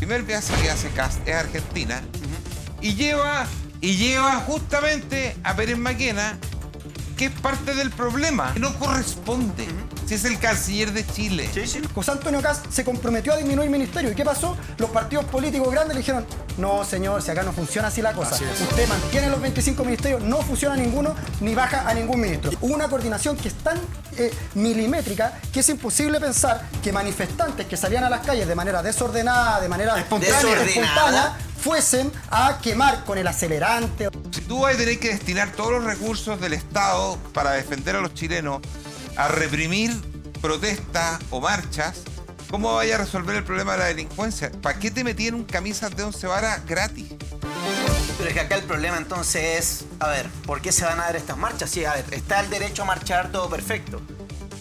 primer viaje que hace Kast es a Argentina y lleva justamente a Pérez Maquena, que es parte del problema, que no corresponde. Si es el canciller de Chile. Sí. José Antonio Kast se comprometió a disminuir ministerios. ¿Y qué pasó? Los partidos políticos grandes le dijeron, no, señor, si acá no funciona así la cosa. Usted mantiene los 25 ministerios, no funciona ninguno, ni baja a ningún ministro. Hubo una coordinación que es tan milimétrica que es imposible pensar que manifestantes que salían a las calles de manera desordenada, de manera espontánea, fuesen a quemar con el acelerante. Si tú vas a tener que destinar todos los recursos del Estado para defender a los chilenos a reprimir protestas o marchas, ¿cómo vaya a resolver el problema de la delincuencia? ¿Para qué te metieron camisas de 11 varas gratis? Pero es que acá el problema entonces es, a ver, ¿por qué se van a dar estas marchas? Sí, a ver, está el derecho a marchar, todo perfecto.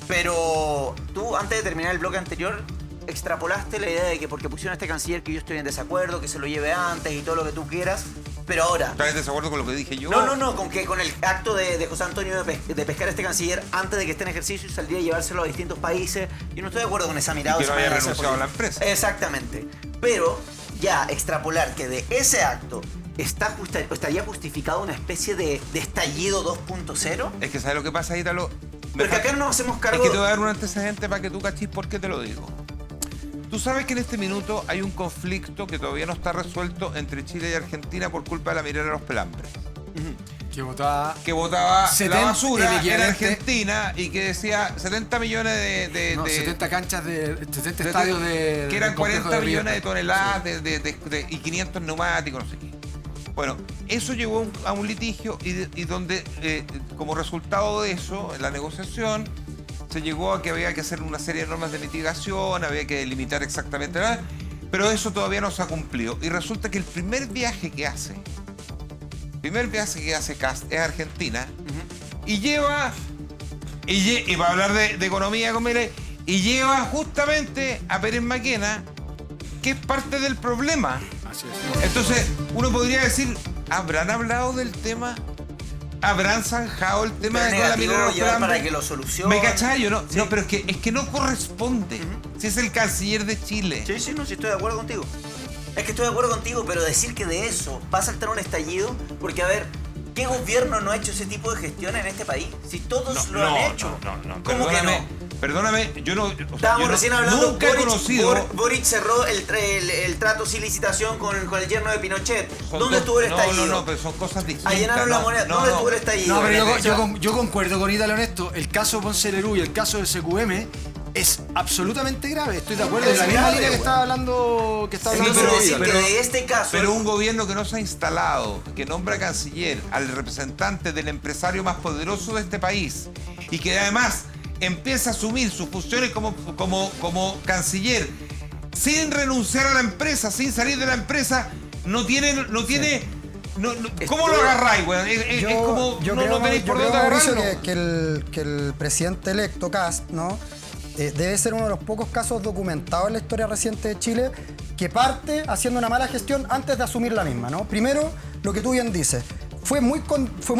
Pero tú, antes de terminar el bloque anterior, extrapolaste la idea de que porque pusieron a este canciller que yo estoy en desacuerdo, que se lo lleve antes y todo lo que tú quieras. Pero ahora... ¿Estás en desacuerdo con lo que dije yo? No, con el acto de José Antonio de pescar a este canciller antes de que esté en ejercicio y salir a llevárselo a distintos países. Yo no estoy de acuerdo con esa mirada. Y que no haya renunciado a la empresa. Exactamente. Pero ya extrapolar que de ese acto estaría justificado una especie de estallido 2.0. Es que ¿sabes lo que pasa, Ítalo? Pero que acá no nos hacemos cargo... Es que te voy a dar un antecedente para que tú cachis por qué te lo digo. Tú sabes que en este minuto hay un conflicto que todavía no está resuelto entre Chile y Argentina por culpa de la Mirela de los Pelambres. Que votaba la basura en Argentina y que decía 70 millones de 70 canchas 70 estadios de... Que eran 40 millones de toneladas y 500 neumáticos, no sé qué. Bueno, eso llevó a un litigio y donde, como resultado de eso, en la negociación, se llegó a que había que hacer una serie de normas de mitigación, había que delimitar exactamente nada, pero eso todavía no se ha cumplido. Y resulta que el primer viaje que hace Kast es a Argentina y va a hablar de economía con Milei, y lleva justamente a Pérez Maquena, que es parte del problema. Así es. Entonces, uno podría decir, ¿habrán hablado del tema? ¿Habrán zanjado el tema de la Mirela de los para que lo solucione? ¿Me cachai? Yo no, sí. No, pero es que no corresponde. Si es el canciller de Chile. Sí, sí, estoy de acuerdo contigo. Es que estoy de acuerdo contigo, pero decir que de eso va a saltar un estallido, porque a ver, ¿qué gobierno no ha hecho ese tipo de gestión en este país? Si todos lo han hecho. No. ¿Cómo que no? Perdóname, yo no... Estábamos recién hablando, nunca he conocido... Boric cerró el trato sin licitación con el yerno de Pinochet. ¿Dónde estuvo el estallido? No, pero son cosas distintas. Allanaron la moneda. ¿Dónde estuvo el estallido? No, pero yo concuerdo con Ítalo en esto. El caso Ponce Lerú y el caso de SQM es absolutamente grave. Estoy de acuerdo en la misma línea que estaba hablando pero de este caso... Pero un gobierno que no se ha instalado, que nombra canciller al representante del empresario más poderoso de este país y que además empieza a asumir sus funciones como canciller sin renunciar a la empresa, sin salir de la empresa, no tiene ¿cómo lo agarráis, güey? Es como no tenéis por dónde agarrarlo. Que el presidente electo Kast, ¿no? Debe ser uno de los pocos casos documentados en la historia reciente de Chile que parte haciendo una mala gestión antes de asumir la misma, ¿no? Primero, lo que tú bien dices. Fue muy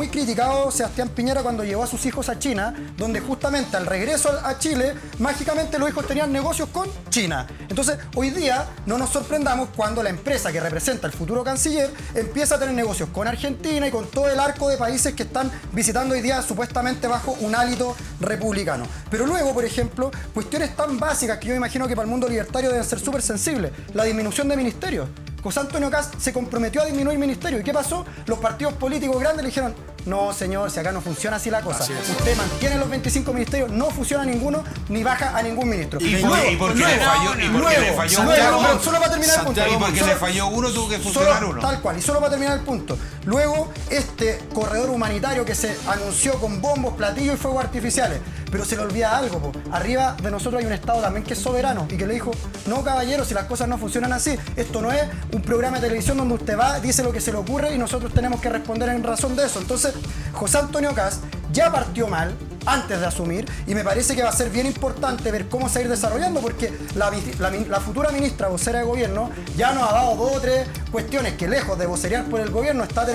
criticado Sebastián Piñera cuando llevó a sus hijos a China, donde justamente al regreso a Chile, mágicamente los hijos tenían negocios con China. Entonces, hoy día no nos sorprendamos cuando la empresa que representa el futuro canciller empieza a tener negocios con Argentina y con todo el arco de países que están visitando hoy día supuestamente bajo un hálito republicano. Pero luego, por ejemplo, cuestiones tan básicas que yo imagino que para el mundo libertario deben ser súper sensibles. La disminución de ministerios. José Antonio Kast se comprometió a disminuir ministerios. ¿Y qué pasó? Los partidos políticos grandes le dijeron, no, señor, si acá no funciona así la cosa. Usted mantiene los 25 ministerios, no funciona ninguno, ni baja a ningún ministro. ¿Y por qué le falló uno? Solo para terminar el punto. ¿Y por qué le falló uno, tuvo que funcionar uno? Tal cual, y solo para terminar el punto. Luego, este corredor humanitario que se anunció con bombos, platillos y fuegos artificiales. Pero se le olvida algo, po. Arriba de nosotros hay un Estado también que es soberano y que le dijo, no, caballero, si las cosas no funcionan así, esto no es un programa de televisión donde usted va, dice lo que se le ocurre y nosotros tenemos que responder en razón de eso. Entonces, José Antonio Kast ya partió mal, antes de asumir, y me parece que va a ser bien importante ver cómo se va a ir desarrollando, porque la futura ministra vocera de gobierno ya nos ha dado 2 o 3 cuestiones que, lejos de vocerear por el gobierno, está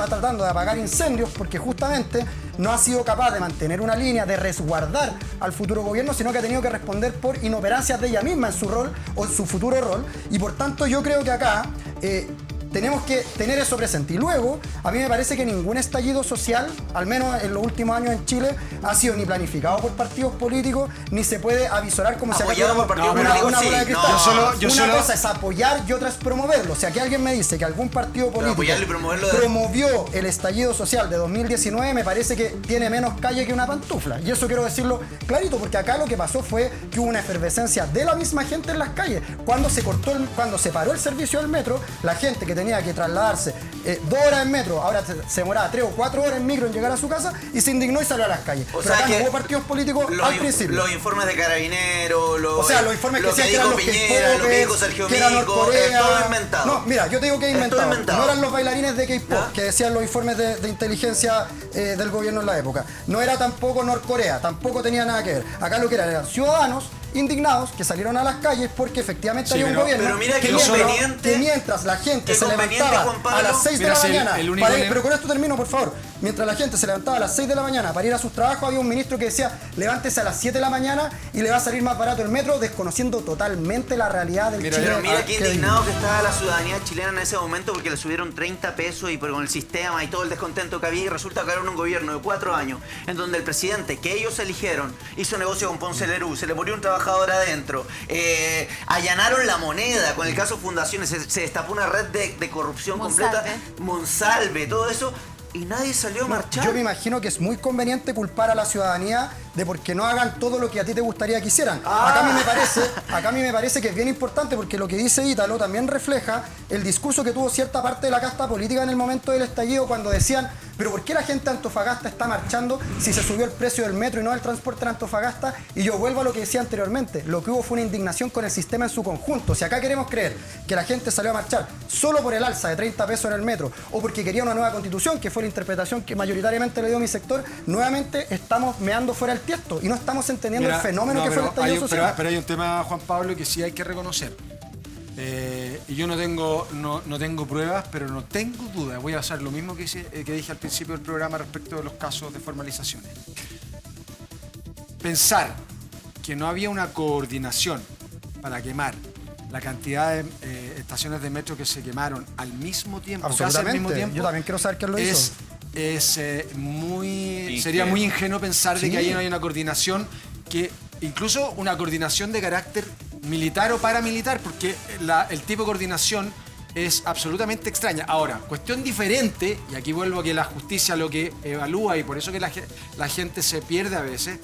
tratando de apagar incendios, porque justamente no ha sido capaz de mantener una línea de resguardar al futuro gobierno, sino que ha tenido que responder por inoperancias de ella misma en su rol o en su futuro rol, y por tanto yo creo que acá tenemos que tener eso presente. Y luego, a mí me parece que ningún estallido social, al menos en los últimos años en Chile, ha sido ni planificado por partidos políticos, ni se puede avisorar como si apoyado por partidos políticos, una bola de sí. cristal. Yo Una solo- cosa es apoyar y otra es promoverlo. O sea, que alguien me dice que algún partido político apoyarlo y promoverlo promovió el estallido social de 2019, me parece que tiene menos calle que una pantufla. Y eso quiero decirlo clarito, porque acá lo que pasó fue que hubo una efervescencia de la misma gente en las calles. Cuando se paró el servicio del metro, la gente que tenía que trasladarse 2 horas en metro, ahora se demoraba 3 o 4 horas en micro en llegar a su casa, y se indignó y salió a las calles. O Pero sea acá no que hubo partidos políticos al principio. Los informes de Carabineros, O sea, los informes que lo que decían que eran dijo los Piñera, lo que dijo K-popers, Sergio que era Mico, Norcorea. es todo inventado. No, mira, yo te digo que es Es todo inventado. inventado. No eran los bailarines de K-pop ¿Ya? que decían los informes de inteligencia del gobierno en la época. No era tampoco Norcorea, tampoco tenía nada que ver. Acá lo que eran ciudadanos indignados que salieron a las calles porque efectivamente había un gobierno pero mira qué que mientras la gente qué se conveniente, levantaba Juan Pablo. a las 6 de Mira, la si mañana, el único pero con esto termino, por favor. Mientras la gente se levantaba a las 6 de la mañana para ir a sus trabajos, había un ministro que decía, levántese a las 7 de la mañana y le va a salir más barato el metro, desconociendo totalmente la realidad del Chile. Pero mira qué que indignado que estaba la ciudadanía chilena en ese momento porque le subieron 30 pesos y con el sistema y todo el descontento que había, y resulta que era un gobierno de 4 años en donde el presidente que ellos eligieron hizo negocio con Ponce Lerú, se le murió un trabajador adentro, allanaron la moneda con el caso Fundaciones, se destapó una red de corrupción completa, Monsalve, todo eso, y nadie salió a marchar. Yo me imagino que es muy conveniente culpar a la ciudadanía de porque no hagan todo lo que a ti te gustaría que hicieran. Acá a mí me parece que es bien importante, porque lo que dice Ítalo también refleja el discurso que tuvo cierta parte de la casta política en el momento del estallido, cuando decían, pero ¿por qué la gente de Antofagasta está marchando si se subió el precio del metro y no del transporte en Antofagasta? Y yo vuelvo a lo que decía anteriormente, lo que hubo fue una indignación con el sistema en su conjunto. Si acá queremos creer que la gente salió a marchar solo por el alza de 30 pesos en el metro o porque quería una nueva constitución, que fue la interpretación que mayoritariamente le dio mi sector, nuevamente estamos meando fuera el tiesto y no estamos entendiendo el fenómeno que fue el estallido social. Pero hay un tema, Juan Pablo, que sí hay que reconocer. Y yo no tengo pruebas, pero no tengo duda. Voy a hacer lo mismo que dije al principio del programa respecto de los casos de formalizaciones. Pensar que no había una coordinación para quemar la cantidad de estaciones de metro que se quemaron al mismo tiempo, casi al Absolutamente. mismo tiempo, Yo también quiero saber quién lo hizo. Sería muy ingenuo pensar de que ahí no hay una coordinación, que incluso una coordinación de carácter militar o paramilitar, porque el tipo de coordinación es absolutamente extraña. Ahora, cuestión diferente, y aquí vuelvo a que la justicia lo que evalúa, y por eso que la gente se pierde a veces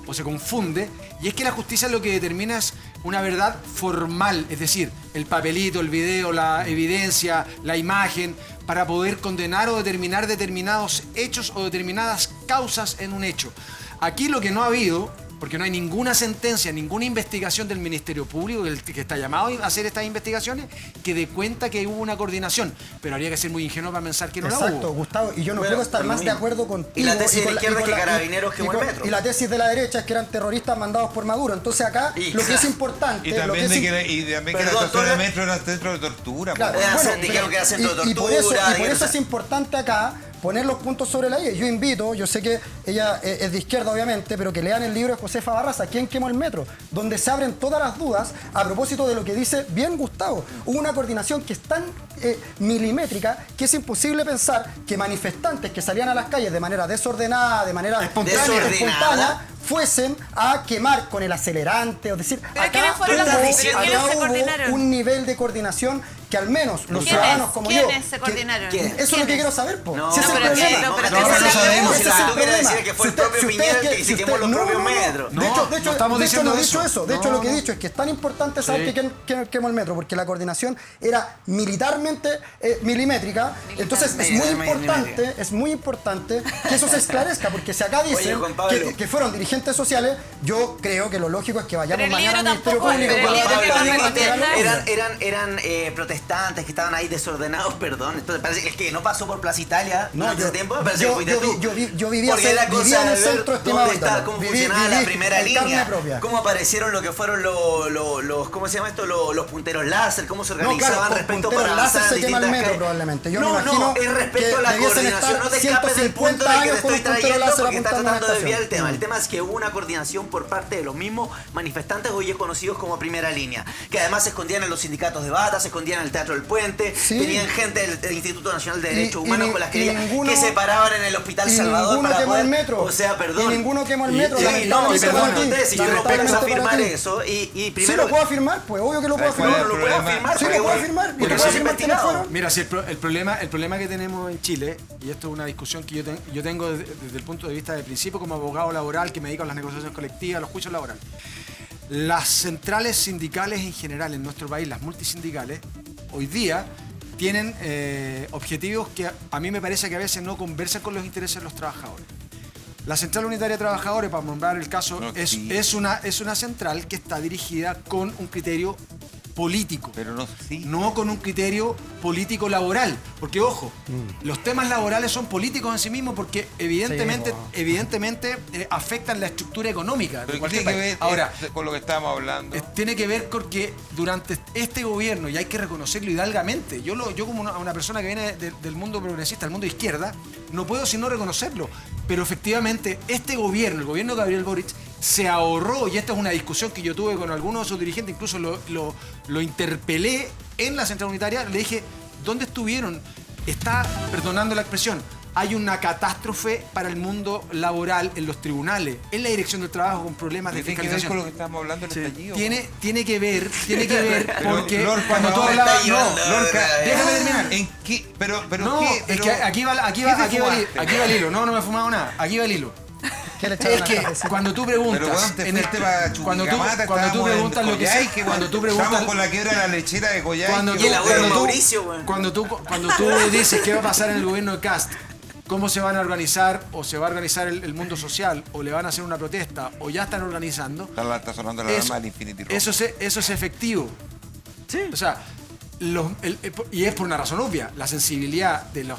o se confunde, y es que la justicia lo que determina es una verdad formal, es decir, el papelito, el video, la evidencia, la imagen, para poder condenar o determinar determinados hechos o determinadas causas en un hecho. Aquí lo que no ha habido, porque no hay ninguna sentencia, ninguna investigación del Ministerio Público, que está llamado a hacer estas investigaciones, que dé cuenta que hubo una coordinación. Pero habría que ser muy ingenuo para pensar que no la Exacto, hubo. Gustavo, y yo no Bueno, puedo estar lo más de mismo. acuerdo contigo. Y la tesis de la izquierda es que con Carabineros quemó el metro. Y la tesis de la derecha es que eran terroristas mandados por Maduro. Entonces acá lo que es importante... Y lo también, que es que la Perdón, estación de toda- metro era centro de tortura. Claro, po. Dijeron que era centro de y por eso, tortura, y por dijeron- eso es importante acá poner los puntos sobre la I. Yo invito, yo sé que ella es de izquierda obviamente, pero que lean el libro de Josefa Barraza, ¿Quién quemó el metro?, donde se abren todas las dudas a propósito de lo que dice bien Gustavo. Hubo una coordinación que es tan milimétrica que es imposible pensar que manifestantes que salían a las calles de manera desordenada, de manera espontánea, fuesen a quemar con el acelerante, es decir, ¿Pero acá quiénes fueron los- hubo, pero quiénes se coordinaron? un nivel de coordinación que al menos los ¿Quiénes? ciudadanos como yo... ¿Quiénes se coordinaron? Eso es lo que quiero saber, po. No, Si ese es el pero problema. ¿quién? Pero no esa es la sabemos. Ese Si es el tú quieres problema. decir que fue el Si usted- propio si Piñera usted- el que si se quemó usted- los propios metros. De hecho, No estamos diciendo de hecho eso. De hecho, No, lo que he no. dicho es que es tan importante saber que quién quemó el metro, porque la coordinación era militarmente milimétrica. Entonces es muy importante que eso se esclarezca, porque si acá dicen Juan Pablo. que fueron dirigentes agentes sociales, yo creo que lo lógico es que vayamos Pero el mañana al libro Ministerio tampoco- Público. pero el libro que no me contiene eran protestantes que estaban ahí desordenados, perdón. Entonces parece que el que no pasó por Plaza Italia No, durante yo- ese tiempo, me parece que yo- fuiste yo tú. vi- yo vivía Porque es la vivía cosa en el de ver centro, estimado dónde está, Ítalo. cómo Viví- funcionaba la viví primera en carne línea, propia. cómo aparecieron lo que fueron los ¿cómo se llama esto? Los punteros láser, cómo se No, organizaban claro, con respecto punteros para láser avanzar en se quema el distintas metro calles. probablemente. Yo me no, imagino es respecto que a la debiesen coordinación. estar No te escapes del 150 punto del que te años con estoy un puntero trayendo láser porque estás apuntando a una tratando de desviar el estación. tema. El tema es que hubo una coordinación por parte de los mismos manifestantes hoy conocidos como primera línea, que además se escondían en los sindicatos de bata, se escondían en el Teatro del Puente, Sí. tenían gente del Instituto Nacional de Derechos Y- Humanos y- con las y que ninguno- que se paraban en el Hospital y Salvador ninguno para quemó poder, el metro. o sea, perdón. Y ninguno quemó el metro, Sí, no, y lamentablemente para perdón, ti. ustedes, si yo no puedo Lamentablemente afirmar para ti. eso y Sí primero lo puedo afirmar, pues obvio que lo puedo ¿Sabes cuál es afirmar. no lo puedo problema? afirmar Sí, porque lo puedo voy- afirmar. porque Lo soy puedo afirmar investigado. teléfono. Mira, si el problema que tenemos en Chile, y esto es una discusión que yo tengo desde el punto de vista de principio como abogado laboral que me dedico a las negociaciones colectivas, a los juicios laborales. Las centrales sindicales en general en nuestro país, las multisindicales, hoy día tienen objetivos que a mí me parece que a veces no conversan con los intereses de los trabajadores. La Central Unitaria de Trabajadores, para nombrar el caso, No, sí. es una central que está dirigida con un criterio político. Pero no, sí. No con un criterio político laboral. Porque, ojo, los temas laborales son políticos en sí mismos porque evidentemente, Sí, po. evidentemente afectan la estructura económica de Pero ¿qué cualquier tiene que país. ver Ahora, con lo que estábamos hablando? tiene que ver con que durante este gobierno, y hay que reconocerlo hidalgamente, yo como una persona que viene del mundo progresista, del mundo de izquierda, no puedo sino reconocerlo. Pero efectivamente, este gobierno, el gobierno de Gabriel Boric, se ahorró, y esta es una discusión que yo tuve con algunos de sus dirigentes, incluso lo interpelé en la Central Unitaria, le dije, ¿dónde estuvieron? Está, perdonando la expresión, hay una catástrofe para el mundo laboral en los tribunales, en la dirección del trabajo con problemas de ¿Tiene que ver con lo fiscalización. que estábamos hablando del estallido? Tiene que ver Pero, porque Lorca, cuando tú no, hablabas... está No, llevando- Lorca, déjame terminar. ¿En qué? Pero No, ¿qué? es Pero, que aquí va ¿qué te fumaste? el hilo. No me he fumado nada. Aquí va el hilo. ¿Qué le echaron Es a que la cabeza? cuando tú preguntas... Pero weón, te en el- fuiste para cuando tú Chuquicamata, cuando tú estábamos en preguntas lo que sea, Coyhaique, cuando tú Estamos preguntas... con la quiebra de la lechera de Coyhaique. Cuando Y el abuelo cuando tú- Mauricio, weón. cuando tú dices qué va a pasar en el gobierno de Cast, cómo se van a organizar, o se va a organizar el mundo social, o le van a hacer una protesta, o ya están organizando, Está sonando la alarma del Infinity Room. eso es efectivo. Sí. O sea, y es por una razón obvia. La sensibilidad de las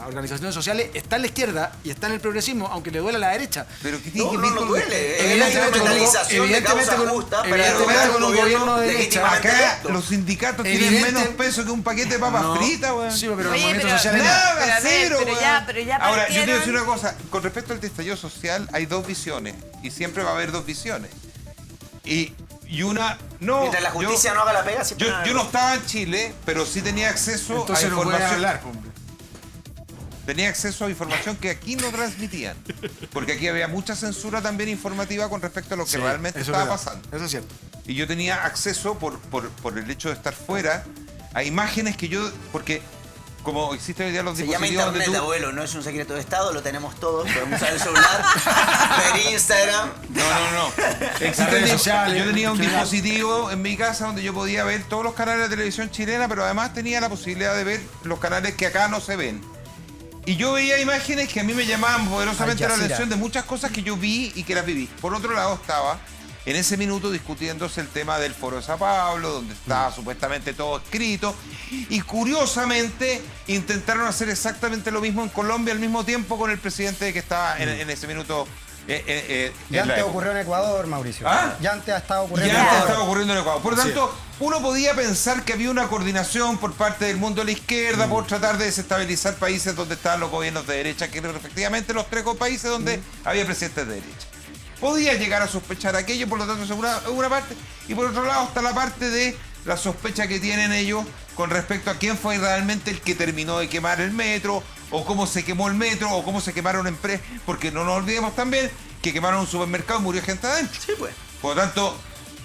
organizaciones sociales está en la izquierda y está en el progresismo, aunque le duele a la derecha. Pero ¿qué tiene No, que no, ver no con lo que- duele. Es la Evidentemente con un- instrumentalización de causa justa para evidentemente lograr con un gobierno de derecha. legítimamente Acá electo. los sindicatos tienen Evidente- menos peso que un paquete de papas No. fritas, weón. Sí, pero los Oye, movimientos pero- sociales... Nada, Pero a ver, cero, pero weón. ya- pero ya Ahora, yo te voy a decir partieron- una cosa. Con respecto al estallido social, hay dos visiones. Y siempre va a haber dos visiones. Y una... No, Mientras la justicia no haga la pega, siempre yo no estaba en Chile, pero sí tenía acceso a Entonces no puedes información. hablar, hombre. Tenía acceso a información que aquí no transmitían. Porque aquí había mucha censura también informativa con respecto a lo que Sí, realmente eso es estaba verdad. pasando. Eso es cierto. Y yo tenía acceso, por el hecho de estar fuera, a imágenes que yo... Porque como existen hoy día los Se llama dispositivos donde internet, tú... abuelo, no es un secreto de Estado, lo tenemos todos, podemos usar el celular, ver Instagram. No. Existen redes sociales, yo tenía un claro. dispositivo en mi casa donde yo podía ver todos los canales de televisión chilena, pero además tenía la posibilidad de ver los canales que acá no se ven. Y yo veía imágenes que a mí me llamaban poderosamente Al la Jazeera. atención de muchas cosas que yo vi y que las viví. Por otro lado estaba en ese minuto discutiéndose el tema del Foro de Sao Paulo, donde estaba supuestamente todo escrito. Y curiosamente intentaron hacer exactamente lo mismo en Colombia al mismo tiempo con el presidente que estaba en ese minuto. Ya en la antes época. ocurrió en Ecuador, Mauricio. ¿Ah? Ya antes ha estado ocurriendo Ya en estaba Ecuador. ocurriendo en Ecuador. Por lo tanto, uno podía pensar que había una coordinación por parte del mundo de la izquierda por tratar de desestabilizar países donde estaban los gobiernos de derecha, que eran efectivamente los tres países donde había presidentes de derecha. Podía llegar a sospechar aquello, por lo tanto, es una parte. Y por otro lado está la parte de la sospecha que tienen ellos con respecto a quién fue realmente el que terminó de quemar el metro, o cómo se quemó el metro, o cómo se quemaron empresas, porque no nos olvidemos también que quemaron un supermercado y murió gente adentro. Sí, pues. Por lo tanto,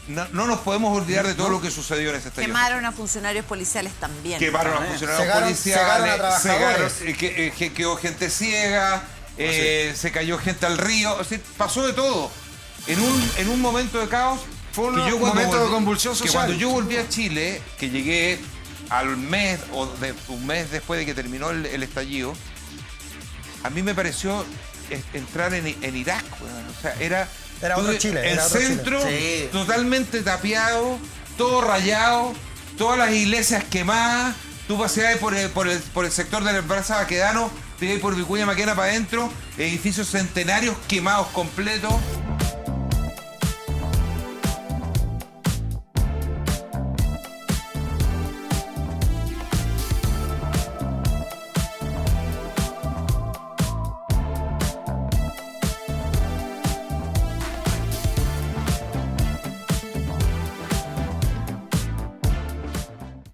no nos podemos olvidar de todo lo que sucedió en ese estallido. Quemaron a funcionarios policiales también. Quemaron a funcionarios Cegaron a policiales, trabajadores. quedó gente ciega, se cayó gente al río, o sea, pasó de todo. En un momento de caos, Fue un que yo momento de volví- convulsión que social. cuando yo volví a Chile, que llegué al mes o un mes después de que terminó el estallido, a mí me pareció entrar en Irak, weón. O sea, era Era otro tú- Chile, El era otro centro Chile. Sí. totalmente tapiado, todo rayado, todas las iglesias quemadas. Tú paseabas por el sector del Plaza Baquedano, te ibas por Vicuña Maquena para adentro, edificios centenarios quemados completos.